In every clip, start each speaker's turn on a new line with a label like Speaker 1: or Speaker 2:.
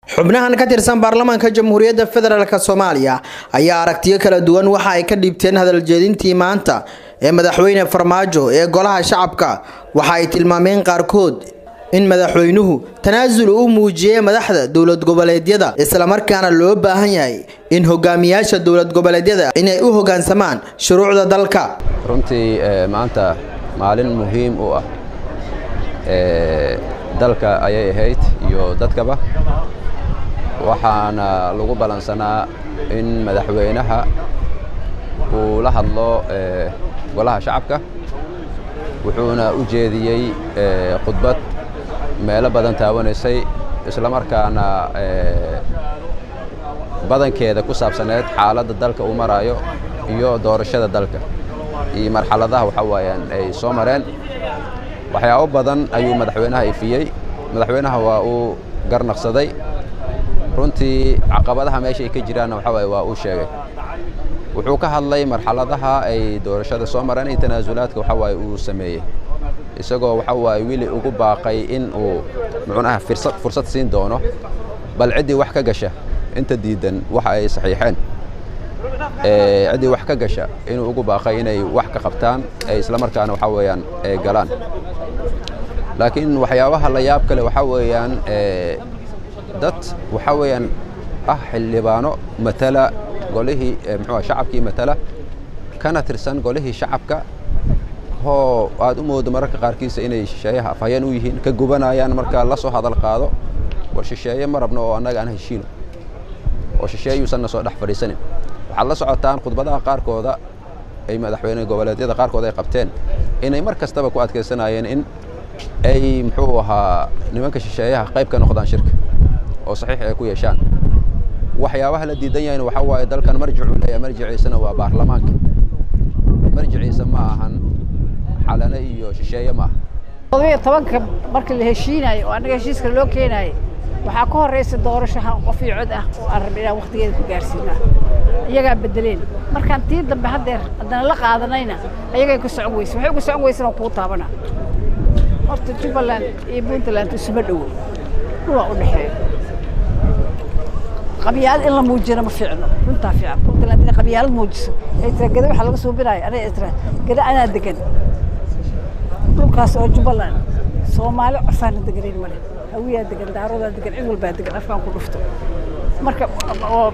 Speaker 1: xubnahan ka tirsan baarlamaanka Jamhuuriyadda Federaalka Soomaaliya ayaa aragtiyo kala duwan waxa ay ka dhibteen hadal jeedintii maanta ee madaxweyne Farmaajo ee golaha shacabka waxa ay tilmaameen qaarkood in madaxweynuhu tanaasul uu muujiyay madaxda dawlad goboleedyada isla markaana loo baahan yahay in hogaamiyaasha dawlad goboleedyada inay u hoggaansamaan shuruucda dalka.
Speaker 2: runtii maanta maalin muhiim u ah dalka ayay ahayd iyo dadkaba waxaana lagu balansanaa in madaxweynaha uu la hadlo golaha shacabka wuxuuna u jeediyay khudbad meelo badan taawanaysay isla markaana badankeeda ku saabsaneed xaaladda dalka uu marayo iyo doorashada dalka iyo marxaladaha waxa weeyaan ay soo mareen waxyaabo badan ayuu madaxweynaha ifiyay madaxweynaha waa uu garnaqsaday runtii caqabadaha meesha ay ka jiraan waxa weey waa uu sheegay wuxuu ka hadlay marxaladaha ay doorashada soo mareen iyo tanaasulaadka waxa weey uu sameeyay isagoo waxa weey wili ugu baaqay in uu macnaha fursad siin doono bal cidii wax ka gasha inta diidan waxa ay saxiixeen cidii wax ka gasha inuu ugu baaqay inay wax ka qabtaan ay isla markaana waxa weeyaan galaan laakiin waxyaabaha la yaab kale waxa weeyaan dad waxa weeyaan xildhibaano matala golihii shacabkii matala kana tirsan golihii shacabka oo aad u moodo mararka qaarkiisa inay shisheeyaha afhayeen u yihiin ka gubanayaan marka la soo hadal qaado war shisheeye ma rabno oo annaga aan heshiino oo shisheeyuusan soo dhex fadhiisanin waxaad la socotaan khudbadaha qaarkooda ay madaxweyne goboleedyada qaarkood ay qabteen inay mar kastaba ku adkaysanayeen in ay muxuu ahaa nimanka shisheeyaha qayb ka noqdaan shirka oo saxiix ay ku yeeshaan waxyaabaha la diidan yahay waxa waaye dalkan marjicu leeyahay marjiciisana waa baarlamaanka marjiciisa ma ahan xalana iyo shisheeye ma
Speaker 3: aha tobanka markii la heshiinayo oo anaga heshiiska loo keenayo waxa ka horeysa doorasho qof iyo cod ah oo arbina waqtigeeda ku gaarsiinaa iyaga bedeleen markaan tii dambe haddana la qaadanayna ayaga ku socon weyso waxay ku socon weysana ku taabana horta Jubbaland iyo Puntland isma dhow waa u dhaxay qabyaalad in la muujiyo ma fiicno runta fiican Puntland in qabyaalad muujiso ay tagada waxa laga soo biray aniga gada ana degan dhulkaas oo Jubbaland Soomaali cusaan degan male hawiya degan daarooda degan cid walba degan afkaan ku dhufto marka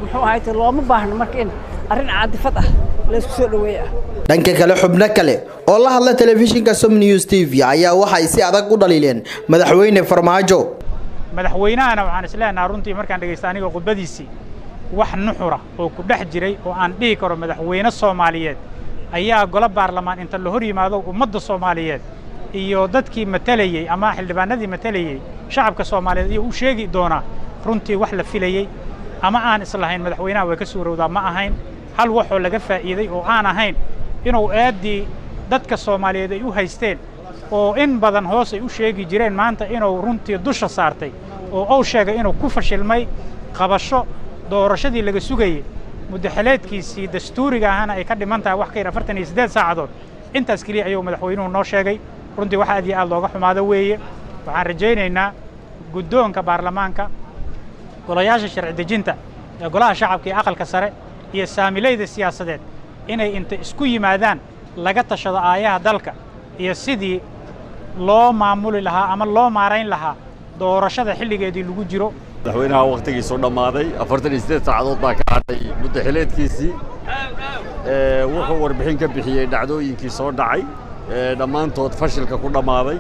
Speaker 3: muxuu ahayd looma baahno marka in arrin caadifad ah la isku soo dhaweeyo
Speaker 1: dhanka kale xubno kale oo la hadla telefishinka Som News TV ayaa waxay si adag u dhaliileen madaxweyne Farmaajo
Speaker 4: madaxweynahana waxaan isleenahay runtii markaan dhageystay aniga khudbadiisii wax nuxura oo ku dhex jiray oo aan dhihi karo madaxweyne Soomaaliyeed ayaa golo baarlamaan inta la hor yimaado ummadda Soomaaliyeed iyo dadkii matalayay ama xildhibaanadii matalayay shacabka Soomaaliyeed iyo u sheegi doona runtii wax la filayay ama aan islahayn madaxweynaha way ka suurowdaa ma ahayn hal wax oo laga faa'iiday oo aan ahayn inuu aadi dadka Soomaaliyeed ay u haysteen oo in badan hoos ay u sheegi jireen maanta inuu runtii dusha saartay oo uu sheegay inuu ku fashilmay qabasho doorashadii laga sugayay muddaxaleedkiisii dastuuriga ahana ay ka dhiman tahay wax ka yar 48 saacadood intaas kaliya ayuu madaxweynuhu noo sheegay runtii waxa aad iyo aad looga xumaado weeye waxaan rajaynaynaa guddoonka baarlamaanka golayaasha sharci dejinta ee golaha shacabka iyo aqalka sare iyo saamilayda siyaasadeed inay inta isku yimaadaan laga tashado aayaha dalka iyo sidii loo maamuli lahaa ama loo maarayn lahaa doorashada xilligeedii lagu jiro
Speaker 5: madaxweynaha waqtigiisu dhamaaday 48 saacadood baa ka hadhay muddaxileedkiisii wuxuu warbixin ka bixiyay dhacdooyinkii soo dhacay dhammaantood fashilka ku dhamaaday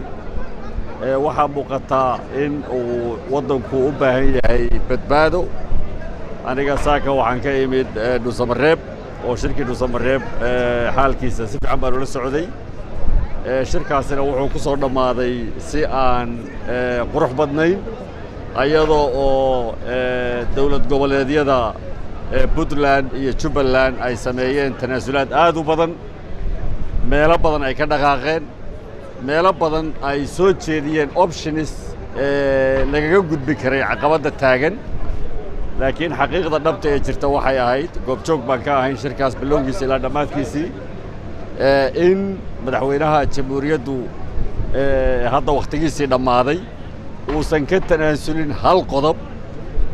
Speaker 5: waxaa muuqataa in uu waddanku u baahan yahay badbaado aniga saaka waxaan ka imid Dhuusamareeb oo shirkii Dhuusamareeb xaalkiisa si fiican baan ula socday shirkaasina wuxuu ku soo dhamaaday si aan qurux badnayn ayadoo oo dawlad goboleedyada Puntland iyo Jubbaland ay sameeyeen tanaasulaad aad u badan meelo badan ay ka dhaqaaqeen meelo badan ay soo jeediyeen options lagaga gudbi karay caqabada taagan laakiin xaqiiqda dhabta ee jirta waxay ahayd goobjoog baan ka ahayn shirkaas bilowgiisa ilaa dhammaadkiisii in madaxweynaha jamhuuriyaddu hadda waqtigiisii dhammaaday uusan ka tanaasulin hal qodob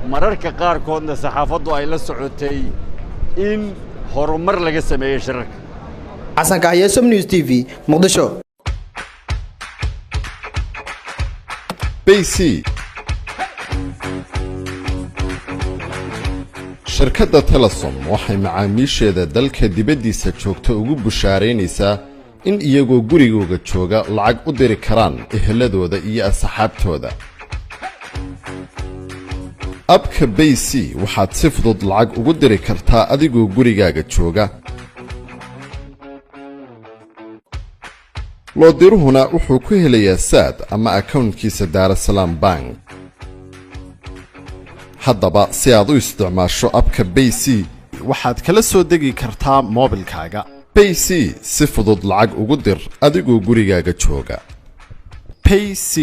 Speaker 5: mararka qaarkoodna saxaafaddu ay la socotay in horumar laga sameeyey shirarka.
Speaker 1: xasan kahye som news tv muqdisho.
Speaker 6: BC shirkadda Telesom waxay macaamiisheeda dalka dibaddiisa joogta ugu bushaaraynaysaa in iyagoo gurigooda jooga lacag u diri karaan eheladooda iyo asxaabtooda. abka BC waxaad si fudud lacag ugu diri kartaa adigoo gurigaaga jooga. loo diruhuna wuxuu ku helayaa saad ama accountkiisa Daarasalaam Bank. haddaba si aad u isticmaasho abka BC waxaad kala soo degi kartaa moobilkaaga. BC si fudud lacag ugu dir adigoo gurigaaga jooga. Payc